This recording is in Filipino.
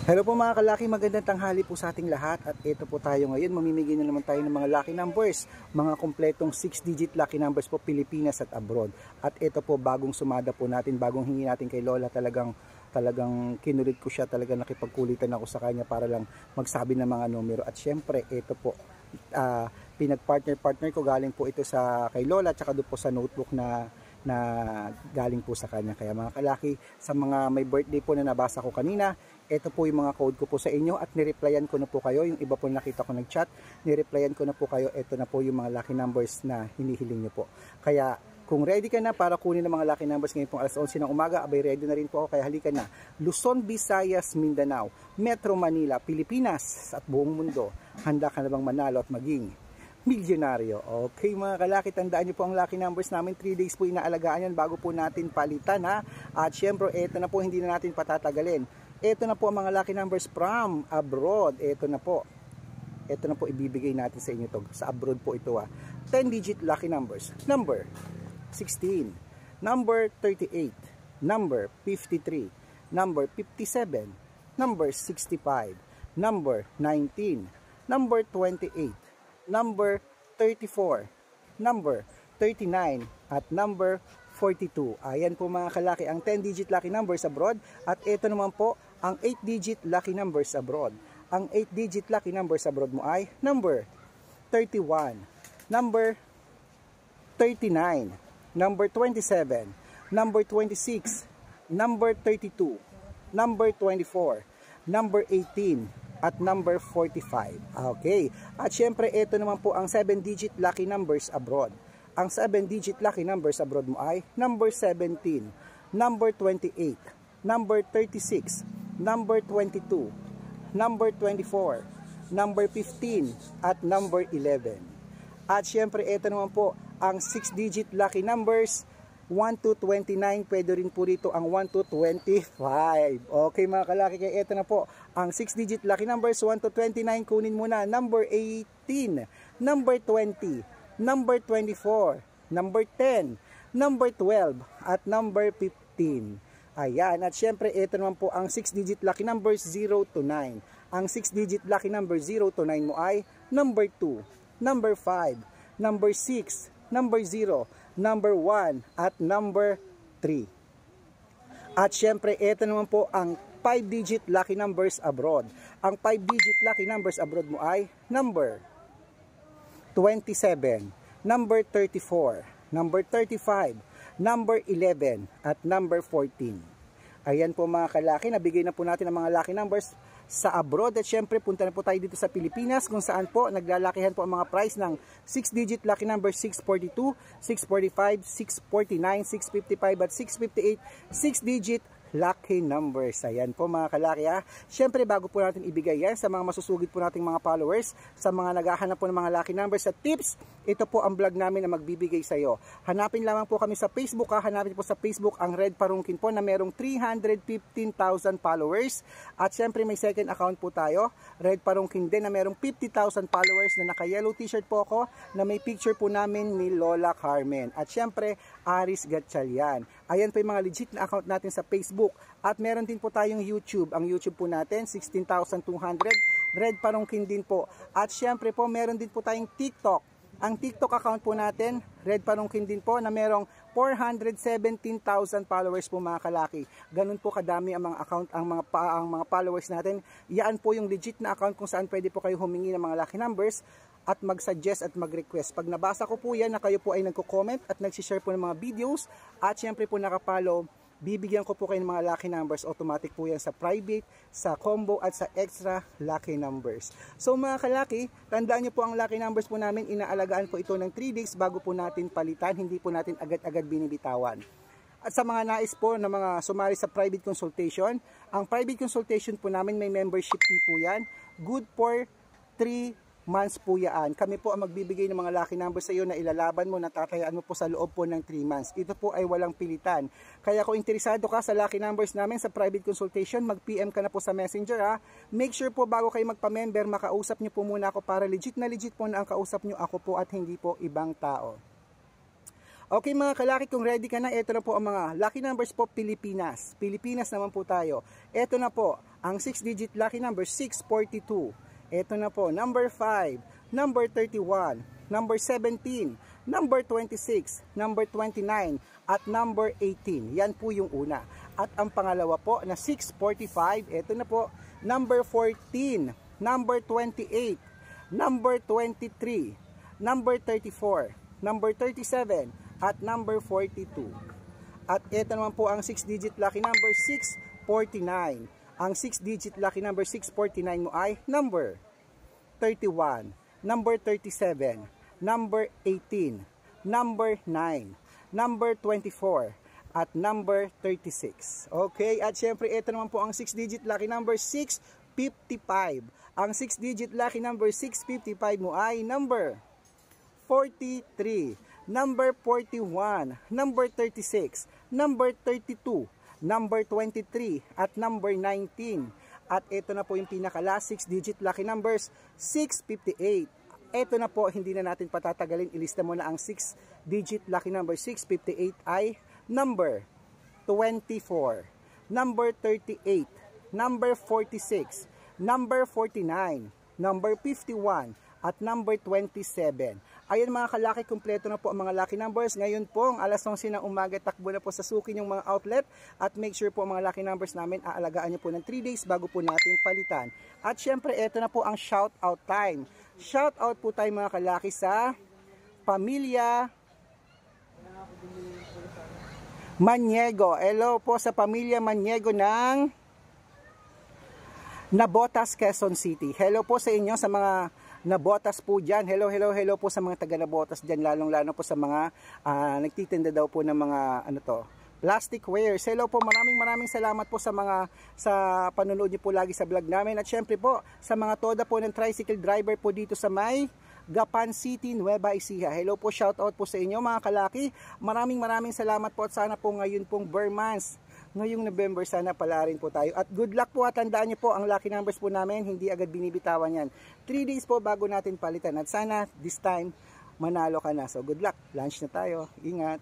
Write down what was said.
Hello po mga kalaki, magandang tanghali po sa ating lahat at ito po tayo ngayon, mamimigay na naman tayo ng mga lucky numbers, mga kompletong 6-digit lucky numbers po Pilipinas at abroad. At ito po bagong sumada po natin, bagong hingi natin kay Lola, talagang kinulit ko siya, talagang nakipagkulitan ako sa kanya para lang magsabi ng mga numero. At syempre ito po, pinag-partner ko, galing po ito sa kay Lola at saka doon po sa notebook na galing po sa kanya. Kaya mga kalaki, sa mga may birthday po na nabasa ko kanina, ito po yung mga code ko po sa inyo at nireplyan ko na po kayo. Yung iba po nakita ko nag-chat, nireplyan ko na po kayo. Ito na po yung mga lucky numbers na hinihiling nyo po. Kaya kung ready ka na para kunin ang mga lucky numbers ngayon pong alas 11 ng umaga, abay ready na rin po ako. Kaya halika na. Luzon, Visayas, Mindanao, Metro Manila, Pilipinas at buong mundo. Handa ka na bang manalo at maging milyonaryo? Okay mga kalaki, tandaan nyo po ang lucky numbers namin. 3 days po inaalagaan yan bago po natin palitan ha. At syempre ito na po, hindi na natin patatagalin. Ito na po ang mga lucky numbers from abroad. Ito na po ibibigay natin sa inyo to. Sa abroad po ito 10-digit lucky numbers. Number 16, number 38, number 53, number 57, number 65, number 19, number 28, number 34, number 39, at number 42. Ayan po mga kalaki ang 10-digit lucky numbers abroad. At ito naman po ang 8-digit lucky numbers abroad. Ang 8-digit lucky numbers abroad mo ay number 31, number 39, number 27, number 26, number 32, number 24, number 18, at number 45. Okay. At syempre ito naman po ang 7-digit lucky numbers abroad. Ang 7-digit lucky numbers abroad mo ay number 17, number 28, number 36, number 22, number 24, number 15, at number 11. At syempre ito naman po ang 6-digit lucky numbers 1 to 29, pwede rin po rito ang 1 to 25. Okay mga kalaki, kaya ito na po ang 6-digit lucky numbers 1 to 29. Kunin muna number 18, number 20, number 24, number 10, number 12, at number 15. Ayan, at syempre ito naman po ang 6-digit lucky numbers 0 to 9. Ang 6-digit lucky number 0 to 9 mo ay number 2, number 5, number 6, number 0, number 1, at number 3. At syempre ito naman po ang 5-digit lucky numbers abroad. Ang 5-digit lucky numbers abroad mo ay number 27, number 34, number 35, number 11, at number 14. Ayan po mga kalaki, nabigay na po natin ang mga lucky numbers sa abroad. At syempre punta na po tayo dito sa Pilipinas kung saan po naglalakihan po ang mga price ng 6-digit lucky number 642, 645, 649, 655, at 658 6-digit lucky numbers. Ayan po mga kalaki Syempre bago po natin ibigay yan sa mga masusugid po nating mga followers, sa mga naghahanap po ng mga lucky numbers at tips, ito po ang vlog namin na magbibigay sa iyo. Hanapin lamang po kami sa Facebook hanapin po sa Facebook ang Red Parungkin po na merong 315,000 followers. At syempre may second account po tayo, Red Parungkin din, na merong 50,000 followers na naka-yellow t-shirt po ako na may picture po namin ni Lola Carmen. At syempre Aris Gatchalian. Ayan po yung mga legit na account natin sa Facebook. At meron din po tayong YouTube. Ang YouTube po natin 16,200, Red Parungkin din po. At syempre po meron din po tayong TikTok. Ang TikTok account po natin, Red Parungkin din po, na merong 417,000 followers po mga kalaki. Ganun po kadami ang mga account, ang mga followers natin. Yan po yung legit na account kung saan pwede po kayo humingi ng mga lucky numbers at mag-suggest at mag-request. Pag nabasa ko po yan na kayo po ay nagko-comment at nag-share po ng mga videos at syempre po nakapollow, bibigyan ko po kayo ng mga lucky numbers. Automatic po yan sa private, sa combo, at sa extra lucky numbers. So mga kalaki, tandaan nyo po ang lucky numbers po namin. Inaalagaan po ito ng 3 days bago po natin palitan. Hindi po natin agad-agad binibitawan. At sa mga nais po na mga sumali sa private consultation, ang private consultation po namin may membership fee po yan. Good for 3 months po yan. Kami po ang magbibigay ng mga lucky numbers sa iyo na ilalaban mo, natatayaan mo po sa loob po ng 3 months. Ito po ay walang pilitan. Kaya kung interesado ka sa lucky numbers namin sa private consultation, mag-PM ka na po sa Messenger Make sure po bago kayo magpa-member, makausap nyo po muna ako para legit na legit po na ang kausap nyo ako po at hindi po ibang tao. Okay mga kalaki, kung ready ka na, ito na po ang mga lucky numbers po Pilipinas. Pilipinas naman po tayo. Ito na po, ang 6-digit lucky number 642. Ito na po, number 5, number 31, number 17, number 26, number 29, at number 18. Yan po yung una. At ang pangalawa po na 645, ito na po, number 14, number 28, number 23, number 34, number 37, at number 42. At ito naman po ang 6-digit lucky number 649. Ang 6-digit lucky number 649 mo ay number 31, number 37, number 18, number 9, number 24, at number 36. Okay, at syempre ito naman po ang 6-digit lucky number 655. Ang 6-digit lucky number 655 mo ay number 43, number 41, number 36, number 32, number 23, at number 19. At ito na po yung pinaka-last 6-digit lucky numbers 658. Ito na po, hindi na natin patatagalin, ilista mo na ang 6-digit lucky number 658 ay number 24, number 38, number 46, number 49, number 51, at number 27. Ayan mga kalaki, kumpleto na po ang mga lucky numbers. Ngayon po, ang alas 11 ng umaga, takbo na po sa sukin yung mga outlet. At make sure po ang mga lucky numbers namin, aalagaan nyo po ng 3 days bago po natin palitan. At syempre, ito na po ang shout out time. Shout out po tayo mga kalaki sa pamilya Maniego. Hello po sa pamilya Maniego ng Nabotas, Quezon City. Hello po sa inyo, sa mga Nabotas po dyan. Hello, hello, hello po sa mga taga Nabotas dyan, lalong-lalo po sa mga nagtitinda daw po ng mga plastic wares. Hello po, maraming salamat po sa mga panonood niyo po lagi sa vlog namin. At syempre po, sa mga toda po ng tricycle driver po dito sa may Gapan City, Nueva Ecija. Hello po, shout out po sa inyo mga kalaki. Maraming salamat po at sana po ngayon pong Burmans, ngayong November, sana pala rin po tayo. At good luck po, at tandaan nyo po, ang lucky numbers po namin, hindi agad binibitawan yan. 3 days po bago natin palitan. At sana, this time, manalo ka na. So, good luck. Lunch na tayo. Ingat.